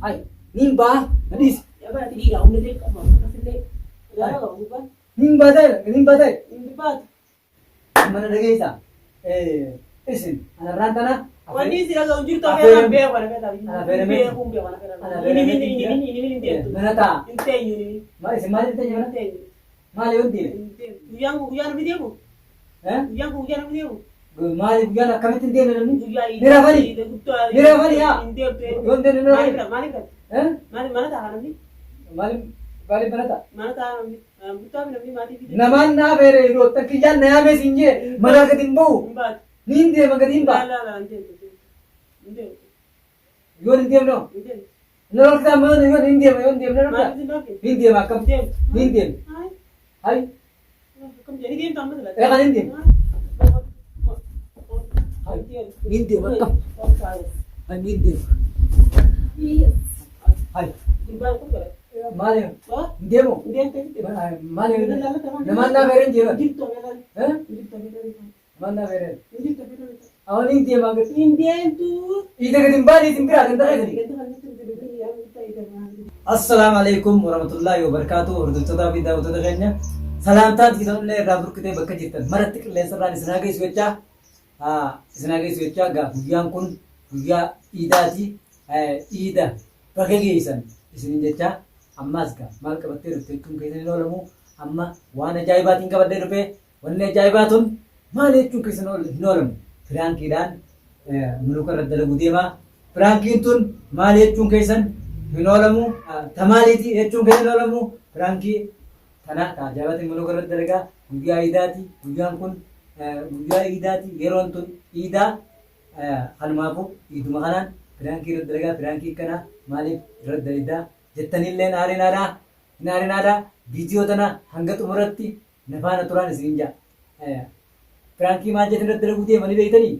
Ay, nimba, hadis. Nimba tayo. Mana lagi sa? Isin, anak rantana. Wani sila sa unjir to kaya be wala kaya be kumbe wala kaya ini Mana ta? inte ini Mali tanya mana? Mali unti. yang video ko yang video Mali bukan kami tindihan ni. Niravani ya. Yonde niravani. mana ta ni Mali mana ta? mana ta buta ni mati video Naman na bere iro takijan naya me sinje mana ketimbu. Nindi magatimba. Inte Yon India no. Nolak kita mau yon India no. India makam. India. Hai. Kamu jadi game tambah lah. Kan India. India makam. Hai India. Hai. Mali. India mo. Mali. Naman na bere India. Mana bere? Awal India magat. India itu. Ida ketimba ni timpira kenta kali. Assalamualaikum warahmatullahi wabarakatuh. Hordoftoota fi daawwattoota keenya salaamtaan keessanillee irraa burqitee bakka jirtan maratti qilleensarraan isin haa geessu jechaa guyyaan kun guyyaa iidaati. Iida bakka geessan isin jechaa ammaas maal qabattee dhufte jechuun keessan hin oolamu amma waan ajaa'ibaatiin qabadhee dhufe wanni ajaa'ibaatun maal jechuun keessan hin oolamu firaankiidhaan muluka irra dalagu deemaa firaankiin tun maal jechuun keessan hin oolamu tamaaliiti jechuun keessan hin oolamu firaankii kana ajaa'ibaatiin muluka irra dalagaa guyyaa iidaati guyyaan kun guyyaa iidaati yeroon tun iidaa kanumaafu iiduma kanaan firaankii irra dalagaa firaankii kana maaliif irra dalagaa jettanillee naarinaadhaa viidiyoo tana hanga xumuratti nafaana turaan isin jaa Frankie maal jedhan irratti dalaguu deemanii beeytanii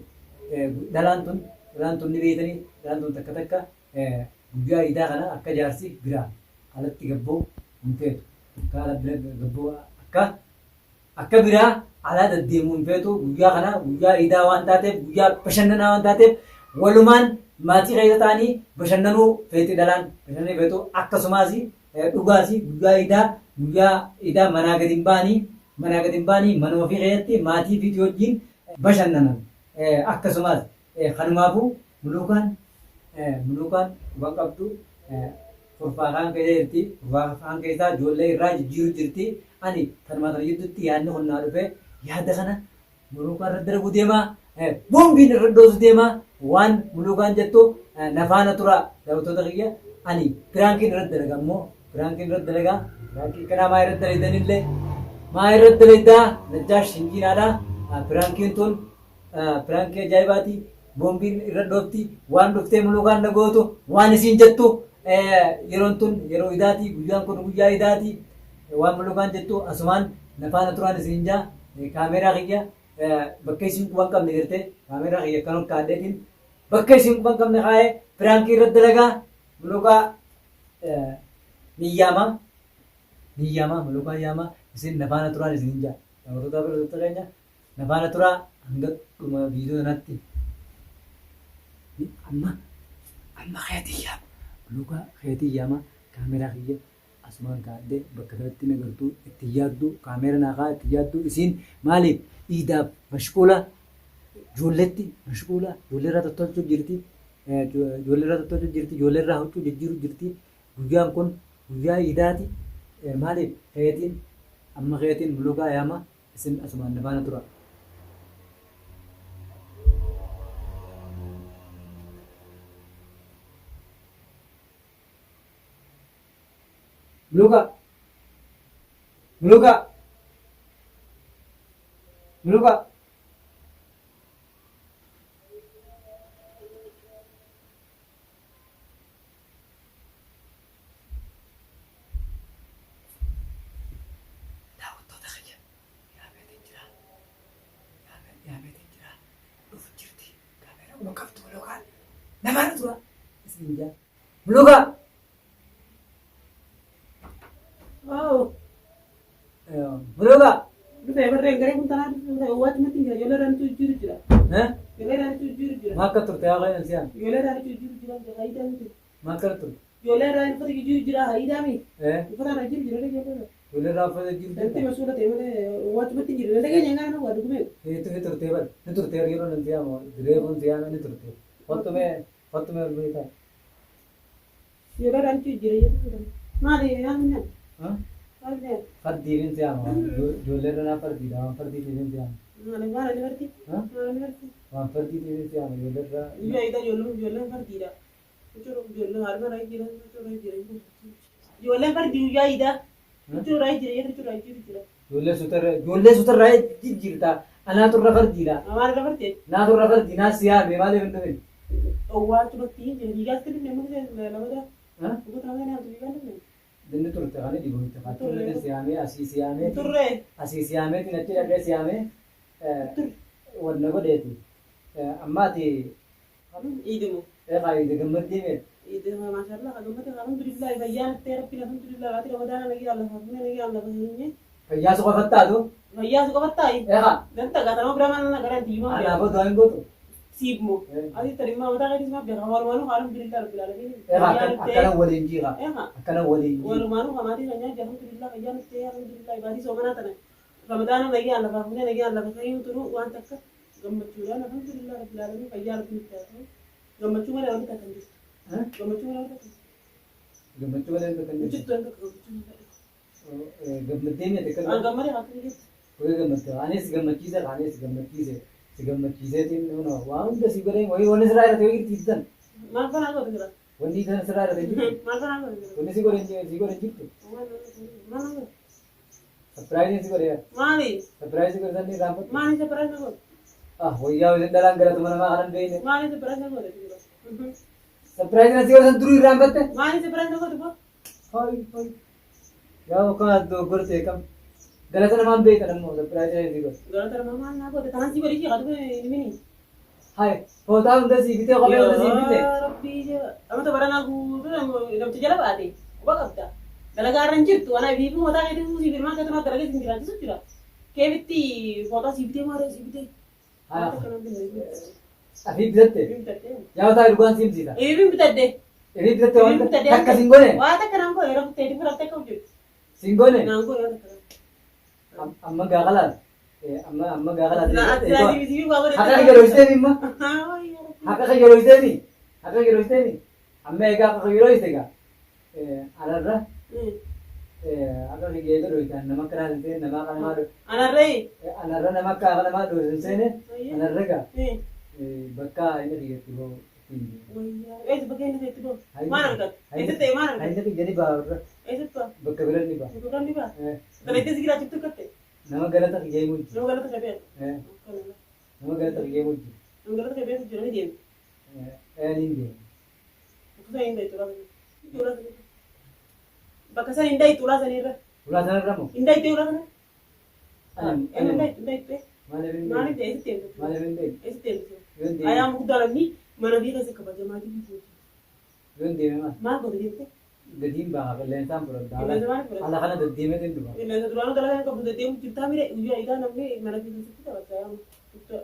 dhalaan tun ni beeytanii dhalaan tun takka guyyaa iidaa kana akka jaarsi biraa alatti gabboo hin feetu akka biraa alaa deddeemuu hin feetu guyyaa kana guyyaa iidaa waan taateef guyyaa bashannanaa waan taateef walumaan maatii keessa ta'anii bashannanuu feeti dhalaan bashannanuu feetu akkasumas dhugaas guyyaa iidaa manaa gadi hin baanii mana ofii keessatti maatii fi wajjin bashannanan akkasumas kanumaafuu mulukaan waan qabdu furfaakaan keessa jirti furfaakaan keessaa ijoollee irraa jijjiiru jirti ani kanumaa kana jidduutti yaadni honnaa dhufe yaada kana mulukaan irra dalaguu deemaa boombiin irra dhoosu deemaa waan mulukaan jettu nafaana tura daawwattoota kiyya ani firaankiin irra dalagaa immoo firaankiin kanaa maa irra dalaganillee maa irratti dalagaa najjaash hinjiinaadha firaankiin tun firaankii ajaa'ibaati boombiin irra dhoofti waan dhuftee mulukaan nagootu waan isiin jettu yeroon tun yeroo idaati guyyaan kun guyyaa idaati waan mulukaan jettu asumaan nafaana turaan isiin jaa kaameeraa kiyya bakka isiin quban qabne jirte kaameeraa kiyya kan kaadheetiin bakka isiin quban qabne kaa'ee firaankii irratti dalagaa mulukaa niyyaama mulukaa yaamaa isin nafaana turaan isin jaa namoota biroota keenya nafaana turaa hanga dhuma viidiyoo kanatti amma keetii yaama kaameeraa kiyya asumaan kaadhee bakka kanatti nagartuu itti yaaddu kaameera naakaa itti yaaddu isiin maaliif iidaaf mashquula ijoolleerraa tottolchuu jirti ijoolleerraa huccuu jijjiiruu jirti guyyaan kun guyyaa iidaati maaliif keetiin amma keetiin mulukaa yaama isin asumaan nafaana tura. Mulukaa. Nafaana tura isin jaa mulukaa. Mulukaa. Dufe barreen garee kun tanaa dufe waati matti jira ijoollee irraan jira. Ijoollee irraan jira. Maka turte yaa qe'an siyaan. Ijoollee irraa jiru jira faayidaa miti. Maka turte. Ijoollee irraa uffata jiru jira faayidaa miti. Uffata irraa jiru jira ijoollee. Ijoollee irraa uffata jiru jira. Wanti masuula ta'e malee waantumatti jiru. Nagee nyaangaa nama waa dhugumee. Heetu turte bal. Ni turte yeroo nan siyaama. Direefuun siyaama ni turte. Wattumee ol beekaa. Ijoollee irraa jiru jira jedhu. Maali nyaanni nyaanni? Maali nyaanni? Fardiin siyaama. Ijoollee irraa fardiidha. Waan fardiitiin siyaama. Maali barti? Maali barti? Waan fardiitiin siyaama. Ijoollee irraa. Ijoolleen fardiidha. Ijoolleen harma irraa jira. Ijoolleen fardii guyyaa idaa. Ijoollee jira. Ijoollee sutarraa jirta. Anaatu irra fardiidha. Maal irra fardee? Naatu irra fardii naas siyaame maaliif hin dhufin? Owwaatu bakki hin jiru. Dhiigaas kan inni namoota. Uffata nama nyaatu dhiigaan dhufne. Dinni turte kan inni dhibu. Turre siyaamee asii siyaamee. Turre. Asii siyaameetiin achi dhaqee siyaamee. Wanna godheeti. Ammaati. Iidimu. Eegaa gammaddii mee? Iidimu maashaallah gammate alhamdulillah fayyaan ta'e rabbiin alhamdulillah waati ramadaana nagi Allah fafune nagi Allah fafune. Fayyaa suqa fattaatu. Fayyaa suqa fattai. Eegaa. Ganta gata bira mana garanti ma. Ana bodo an goto. Sibmo. Adi terima mata kadis ma bira walu alhamdulillah rabbil alamin. Eegaa akkana waliin jira. Eegaa. Akkana waliin jira. Walu manu kamati nanya alhamdulillah fayyaan ta'e alhamdulillah ibadi somana tana. Ramadaana nagi Allah fafune nagi Allah fafune turu wan takka gammachuudhaan alhamdulillah rabbil alamin fayyaa rabbil ta'e. Gammachuu malee wanti takka hin jiru. Gammachuu malee wanti takka hin jiru. Gammachuu malee wanti takka hin jiru. Gammaddee mee takka. An gammadee akka hin jiru. Koi gammaddee. Anis si gammachiiseetiin nuna waan hunda si godhee wanni sirraa irratti yoo irtiisan. Maal kanaa godhe jira? Wanni kana sirraa irratti jirtu. Maal kanaa godhe jira? Wanni si godhe jirtu. Maal godhe? Surprise si godhe. Maali? Surprise si godhe sanni raanfatu. Maali surprise godhe? Wayyaa waliin dhalaan galatu mana maa kanan beeyne. Maali surprise godhe jira? Surprise na si godhe san duruu irraan batte. Maali surprise godhe bo? Hoi. Yaa kana dogoggortee kam. Galata namaan beekan ammoo surprise si godhe. Galata namaan naa godhe kanaan si godhe ishee qabu mini. Hai, footaa hunda si bitee kophee hunda si bitee. Rabbii jira. Amata baranaa guutuu namti jala baate. Quba qabda. Dalagaa irra hin jirtu. Ana biifuu mataa keetii si firmaa keetii mataa dalagaa isin jiraachisu jira. Keebitti footaa si bitee maaree si bitee. Afi bitatte. Yaa ta'a dhugaan si himsiisa. Ibi bitadde. Ibi bitatte waan takka singone. Waa takka naan godhe yeroo ta'e firattee qabu jiru. Singone. Naan godhe yoo takka. Amma gaaqalaat. Amma gaaqalaat. Haka yeroo isheen imma. Haka yeroo isheen. Amma egaa haka yeroo isheen egaa. Alarra. Akka fiigee godhuutaan nama kanaan ta'e nama kana anarra nama akka namaa dhoofin seene anarra gaa bakka inni fiigetti boo eessa bakka inni fiigetti boo maal argatu eessa ta'e maal argatu inni fiigee ni ba'a irra eessa bakka bira ni ba'a kana itti sigiraa cibtu katte nama galata fiigee mujji nama galata qabee nama galata qabee jira ni deemu ni deemu kutaa hin deetu bakka san inday tulaa sanirra. Tulaa sanirra moo? Inday tulaa sana. Inday. Maaliif eessitti eenyu? Maaliif hin deemu? Eessitti eenyu? Ayaan guddaa lamni mana biira isa kabajamaa jiru. Yoo hin deeme maal? Maal godhe jettee? Gadiin baha qilleensaan fudhadha. Qilleensa maal fudhadha? Ala kana deddeemee hin dhufa. Qilleensa duraanuu dalagaa hin qabu deddeemu jirtaa mire guyyaa idaa namni mana biira isa kabajamaa.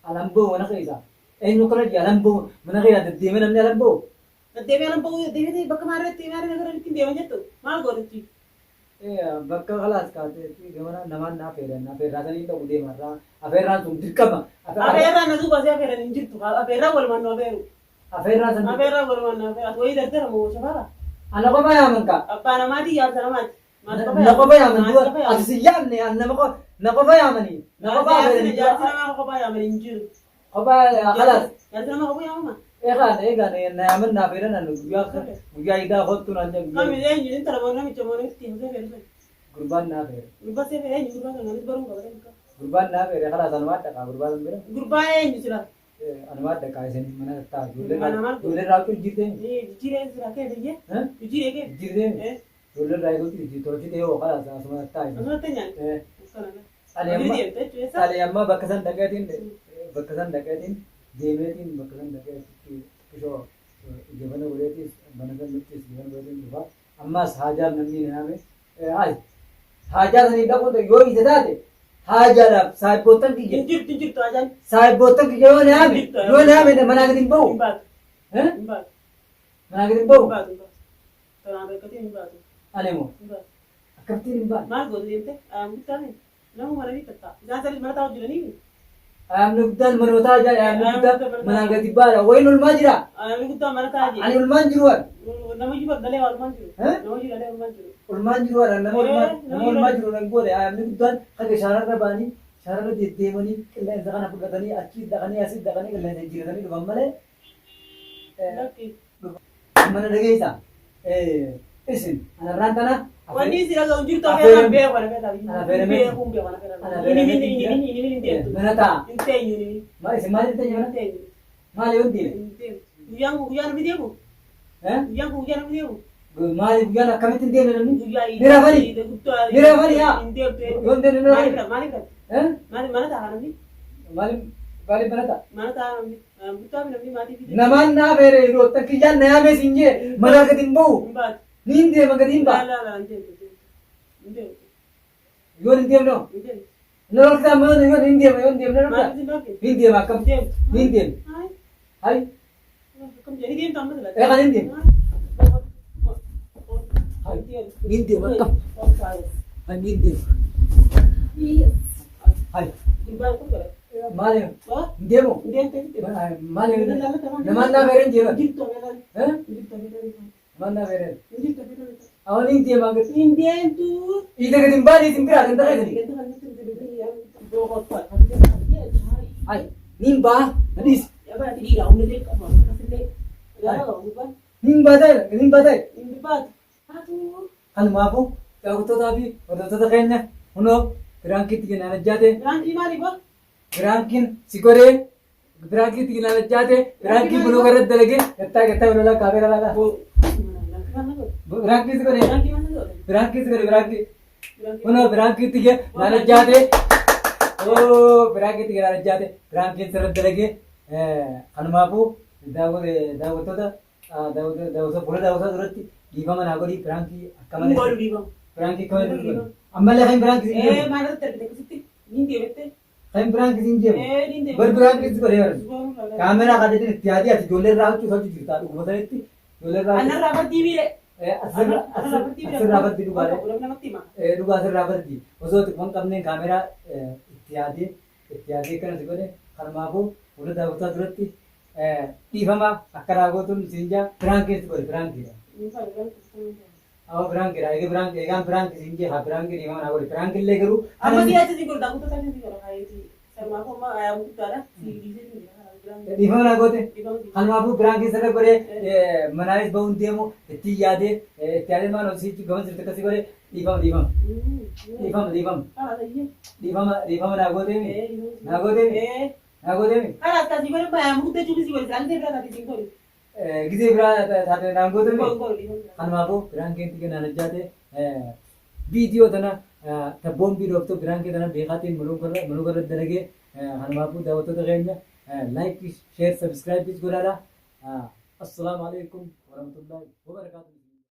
Alamboo mana keessa. Eenyu kana jee alamboo mana keessa deddeemee namni alamboo. Deddeemee alamboo deddeemee bakka maarreetti gara ittiin deeman jettu maal godhetti? Bakka kalaas kaatee gamana namaan naa feedan afeerraa sanii ta'u deemarraa afeerraan sun dirqama. Afeerraan na duuba si afeeran hin jirtu afeerraan walumaan nu afeeru. Afeerraan walumaan nu afeeru wayii dardara moo shafaara? Ana qofa yaaman ka. Abbaa namaati yaasa namaati. Na qofa yaaman ati si yaadne na qofa yaamanii. Na qofa yaamanii. Jaarsi namaa qofa yaamanii hin jiru. Qofa kalaas. Jaarsi namaa qofa yaamama. Eegaan na yaaman naa feedan guyyaa idaa hottu naan jedhu. Kami eenyu inni talamoon namicha moo namichi hin feeru. Gurbaan naa feere. Gurbaan see feere eenyu gurbaan kan namichi baruu qaba. Gurbaan naa feere kalaas anumaa dhaqaa gurbaan bira. Gurbaan eenyu jira. Anumaa dhaqaa isin mana ta'a. Ijoollee raawwatu jirteen. Jijjiireen jira kee biyye. Jijjiiree kee. Jirteen. Ijoollee raawwatu jirtee yoo kalaas asuma ta'a. Asuma ta'e Ani amma bakka san dhaqeetiin deemeetiin bakka san dhaqeetiin ishoo ijabana godheetis mana san nuttis ijabana godheetiin dhufa ammas haajaa namni naame haajaa sanii dhaquun yoo ise taate hajaadhaaf saayibboottan kiyya Injirtu ajaan. saayibboottan kiyya yoo naame manaa gadi hin bahu Hin baatu. Hin baatu. manaa gadi hin bahu Hin baatu. Kanaan beekatee hin baatu. ani immoo Hin baatu. akkamittiin hin baane Maal gootu deemte? Murtaane. Nama maranii tatta'a. Isaan sadii mana taa'u jiranii. ayyaamni guddaan manootaa ajaa ayyaamni guddaan manaa gadi baadha wayin olmaa jira Namni guddaan mana taa'aa jira. ani olmaan jiru waan Nama jiru galee walumaan jiru. Nama jiru galee walumaan jiru. olmaan jiru waan nama olmaa jiru nan goone ayyaamni guddaan kaga shaararra baanii shaararra deddeemanii qilleensa kana fudhatanii achii dhaqanii asii dhaqanii qilleensa jijjiiratanii dhufan malee Lakki. mana dhageessa isin anarraan tana Wanni si dhaga'u jirtu afeeraan beeku kana feetaa. Afeerame. Beekuun beeku kana feetaa. Inni hin deemtu. mana ta'a Hin teenyu inni. isin maaliif ta'e Hin mana teenyu. maaliif hin deeme Hin teenyu. Guyyaan namni deemu. Guyyaan namni deemu. maaliif guyyaan akkamitti hin deemne namni Guyyaa Ni rafanii? Ni rafanii yaa? Hin deemtu. yoo hin deemne ni rafanii? Maaliif mana ta'a namni? maaliif mana ta'a Mana ta'a namni. Buttaa fi namni maatii fi namaan naa beere yeroo takka kiyyaan na yaame siin jee manaa gadi hin bahu hin baatu. ni hin deema gadi hin ba'a Laa hin deemtu. Hin deemtu. yoo hin deemne Hin deemtu. nama kitaa yoo hin deema yoo hin deemne Maaliif hin deemtu? hin deema akkam Hin deemtu. hin deema Hai. hay Akkam jedhanii deemtu amma sila. kan hin deema hin deema akkam hay hin deema hay maali hin deemu maali namaan naa beere hin deema namaan naa beere awwan hin deema gadi ija gadi hin baane isin biraa kan ta'e hay ni hin baa nadhiis ni hin baa ta'e ni hin baa ta'e kanumaafuu daawwattootaa fi hordoftoota keenya hunoo biraankiitti kennaan ajjaate biraankiin si godhee biraankiitti kennaan ajjaate biraankiin buluu irratti dalagee gattaa buluu kaafeera laagaa biraankiin si godhee biraankiin si godhee biraankiin hunoo biraankiitti kennaan ajjaate biraankiitti kennaan ajjaate biraankiin sirratti dalagee kanumaafuu daawwattoota fuula daawwataa duratti dhiifama naa godhii birankii akka malee birankii akka malee godhi ammallee kan birankii siin jeemu kan birankii siin jeemu bar birankii si godhee barri kaameraa kadhatin itti yaadii ati ijoollee irraa hojii hojii jirtaa dhuguma sanitti ijoollee irraa asirraa baddi dhugaa asirraa baddi osoo xiqqoon qabneen kaameraa itti yaadee akkana si godhe kanumaafuu fuula daawwataa duratti dhiifama akka raagootuun siin jaa birankii si godhe birankiidha. Awwa biraankiidha. Egaan biraanki siin jee haa biraanki dhiifama naa godhe biraanki illee garuu dhiifama naa goote kanumaafuu biraanki sirra godhee manaanis bahuun deemu itti yaadee maan hojii gaman sirriitti akkasii godhee dhiifama naa gooteemi gisee biraa taate naan gooteemi kanumaafuu biraankiitti kennaan ajjaate viidiyoo tana tabboon biidhooftu biraankii tana beekaatiin muluu irratti dalagee kanumaafuu daawwattoota keenya laayik sheer sabskiraayib godhaadha. Assalaamu alaikum warahmatullahi wabarakaatuh.